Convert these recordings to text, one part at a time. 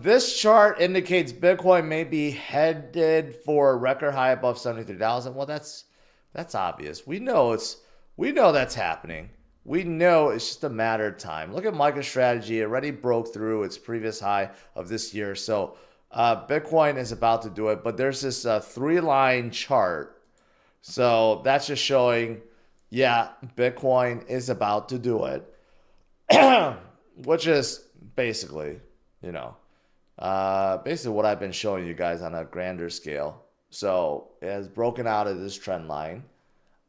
This chart indicates Bitcoin may be headed for a record high above 73,000. Well, that's obvious. We know that's happening. We know it's just a matter of time. Look at MicroStrategy. It already broke through its previous high of this year. So Bitcoin is about to do it. But there's this three-line chart. So that's just showing, yeah, Bitcoin is about to do it. Which is basically, basically what I've been showing you guys on a grander scale. So it has broken out of this trend line.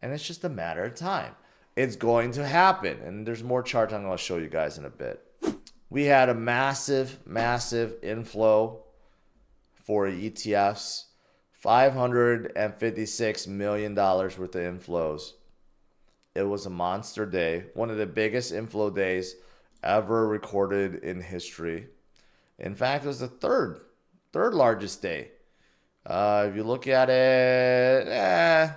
And it's just a matter of time. It's going to happen. And there's more charts I'm going to show you guys in a bit. We had a massive, massive inflow for ETFs. $556 million worth of inflows. It was a monster day. One of the biggest inflow days ever recorded in history. In fact, it was the third largest day. If you look at it,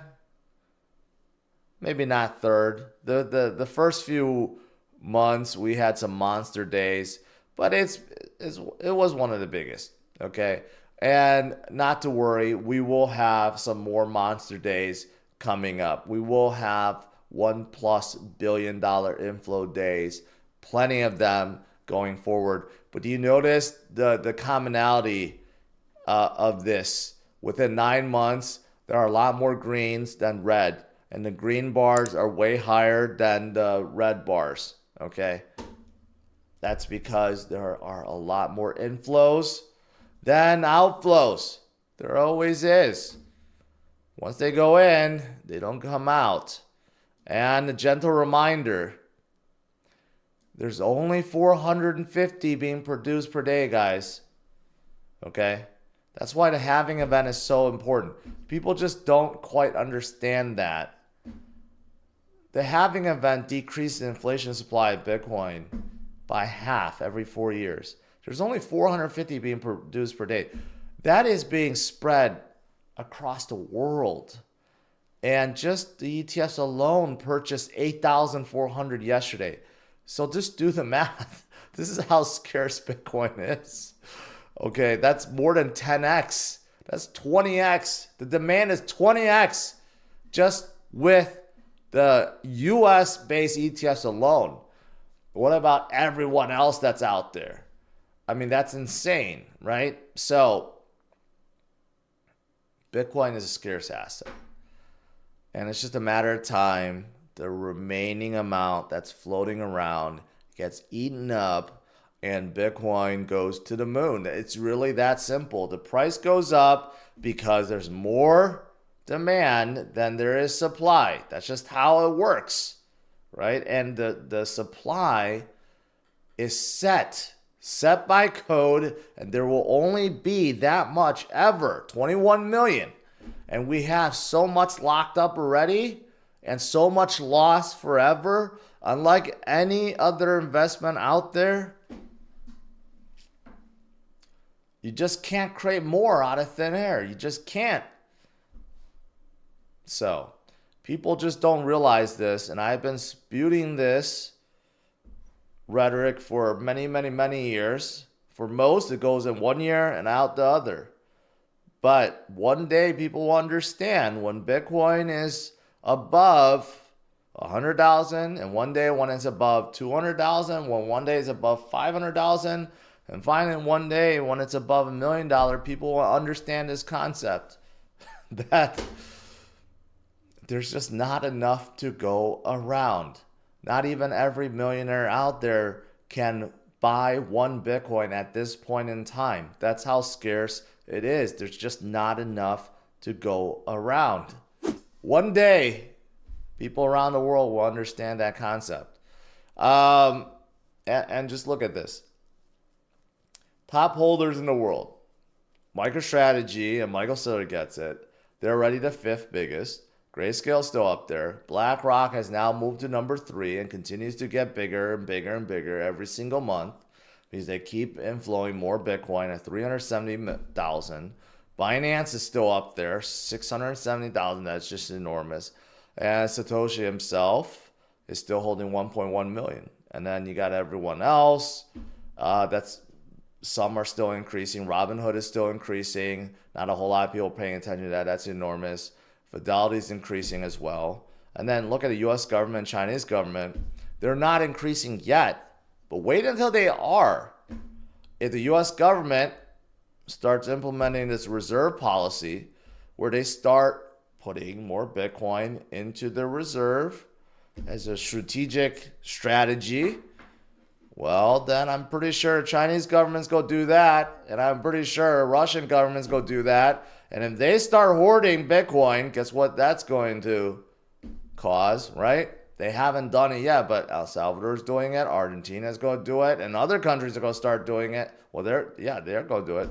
maybe not third. The first few months we had some monster days, but it was one of the biggest. Okay, and not to worry, we will have some more monster days coming up. We will have $1+ billion inflow days, plenty of them going forward. But do you notice the commonality of this? Within 9 months, there are a lot more greens than red. And the green bars are way higher than the red bars, okay? That's because there are a lot more inflows than outflows. There always is. Once they go in, they don't come out. And a gentle reminder, there's only 450 being produced per day, guys. Okay? That's why the halving event is so important. People just don't quite understand that. The halving event decreased the inflation supply of Bitcoin by half every 4 years. There's only 450 being produced per day. That is being spread across the world. And just the ETFs alone purchased 8,400 yesterday. So just do the math. This is how scarce Bitcoin is. Okay, that's more than 10x. That's 20x. The demand is 20x just with the US-based ETFs alone. What about everyone else that's out there? I mean, that's insane, right? So Bitcoin is a scarce asset. And it's just a matter of time. The remaining amount that's floating around gets eaten up and Bitcoin goes to the moon. It's really that simple. The price goes up because there's more demand than there is supply. That's just how it works, right? And the supply is set by code, and there will only be that much ever, 21 million. And we have so much locked up already and so much lost forever. Unlike any other investment out there, you just can't create more out of thin air. You just can't. So people just don't realize this, and I've been spewing this rhetoric for many, many, many years. For most, it goes in 1 year and out the other. But one day people will understand when Bitcoin is above 100,000, and one day when it's above 200,000, when one day is above 500,000, and finally one day when it's above $1 million, people will understand this concept that there's just not enough to go around. Not even every millionaire out there can buy one Bitcoin at this point in time. That's how scarce it is. There's just not enough to go around. One day, people around the world will understand that concept. And just look at this. Top holders in the world. MicroStrategy, and Michael Saylor gets it. They're already the 5th biggest. Grayscale's still up there. BlackRock has now moved to number 3 and continues to get bigger and bigger and bigger every single month because they keep inflowing more Bitcoin at 370,000. Binance is still up there, 670,000. That's just enormous. And Satoshi himself is still holding 1.1 million. And then you got everyone else that's some are still increasing. Robinhood is still increasing. Not a whole lot of people paying attention to that. That's enormous. Fidelity is increasing as well. And then look at the U.S. government, Chinese government. They're not increasing yet, but wait until they are. If the U.S. government starts implementing this reserve policy where they start putting more Bitcoin into the reserve as a strategic strategy, well, then I'm pretty sure Chinese governments go do that, and I'm pretty sure Russian governments go do that. And if they start hoarding Bitcoin, guess what that's going to cause, right? They haven't done it yet, but El Salvador's doing it, Argentina's going to do it, and other countries are going to start doing it. Well, they're going to do it.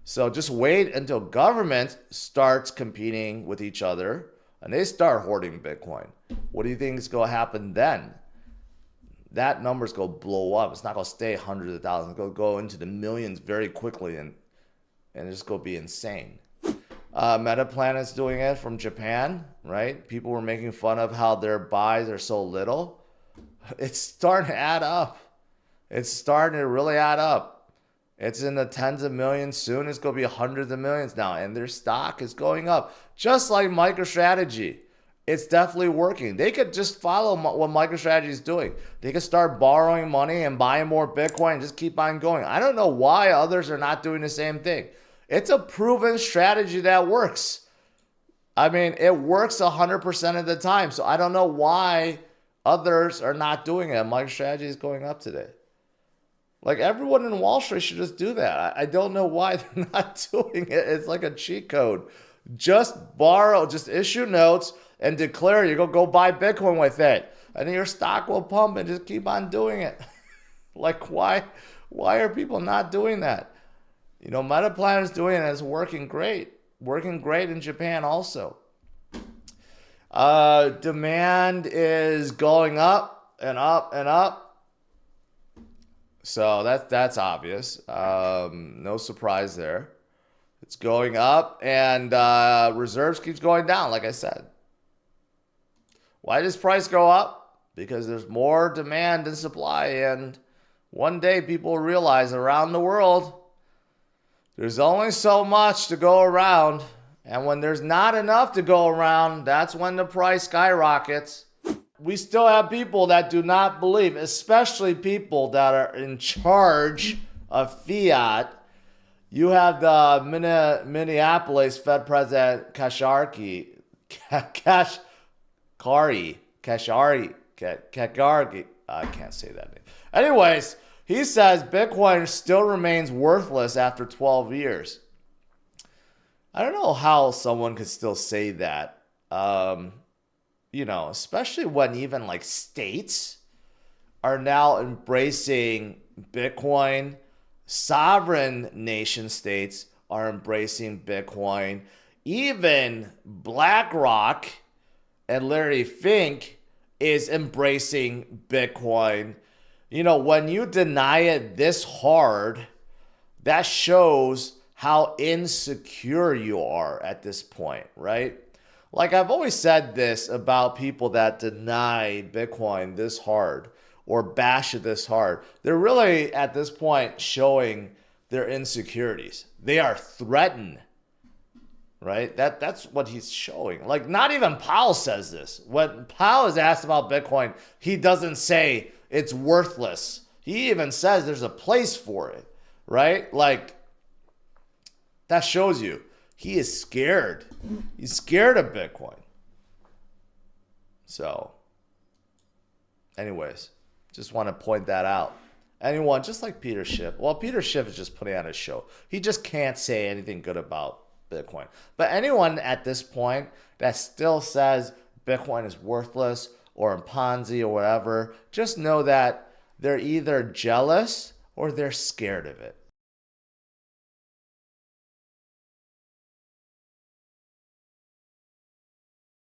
So just wait until government starts competing with each other and they start hoarding Bitcoin. What do you think is going to happen then? That number's going to blow up. It's not going to stay hundreds of thousands. It's going to go into the millions very quickly, and it's just going to be insane. Metaplanet's doing it from Japan, right? People were making fun of how their buys are so little. It's starting to add up. It's starting to really add up. It's in the tens of millions. Soon it's going to be hundreds of millions now, and their stock is going up. Just like MicroStrategy. It's definitely working. They could just follow what MicroStrategy is doing. They could start borrowing money and buying more Bitcoin and just keep on going. I don't know why others are not doing the same thing. It's a proven strategy that works. I mean, it works 100% of the time. So I don't know why others are not doing it. MicroStrategy is going up today. Like, everyone in Wall Street should just do that. I don't know why they're not doing it. It's like a cheat code. Just borrow, just issue notes and declare you're going to go buy Bitcoin with it. And then your stock will pump, and just keep on doing it. Like, why are people not doing that? You know, Metaplanet is doing it, and it's working great. Working great in Japan also. Demand is going up and up and up. So that's obvious. No surprise there. It's going up, and reserves keeps going down, like I said. Why does price go up? Because there's more demand than supply, and one day people will realize around the world there's only so much to go around, and when there's not enough to go around, that's when the price skyrockets. We still have people that do not believe, especially people that are in charge of fiat. You have the Minneapolis Fed President Kashari. I can't say that name. Anyways, he says Bitcoin still remains worthless after 12 years. I don't know how someone could still say that. You know, especially when even like states are now embracing Bitcoin. Sovereign nation states are embracing Bitcoin. Even BlackRock and Larry Fink is embracing Bitcoin. You know, when you deny it this hard, that shows how insecure you are at this point, right? Like, I've always said this about people that deny Bitcoin this hard or bash it this hard. They're really, at this point, showing their insecurities. They are threatened, right? That's what he's showing. Like, not even Powell says this. When Powell is asked about Bitcoin, he doesn't say it's worthless. He even says there's a place for it, right? Like, that shows you he is scared. He's scared of Bitcoin. So, anyways, just want to point that out. Anyone, just like Peter Schiff. Well, Peter Schiff is just putting on a show. He just can't say anything good about Bitcoin. But anyone at this point that still says Bitcoin is worthless or in Ponzi or whatever, just know that they're either jealous or they're scared of it.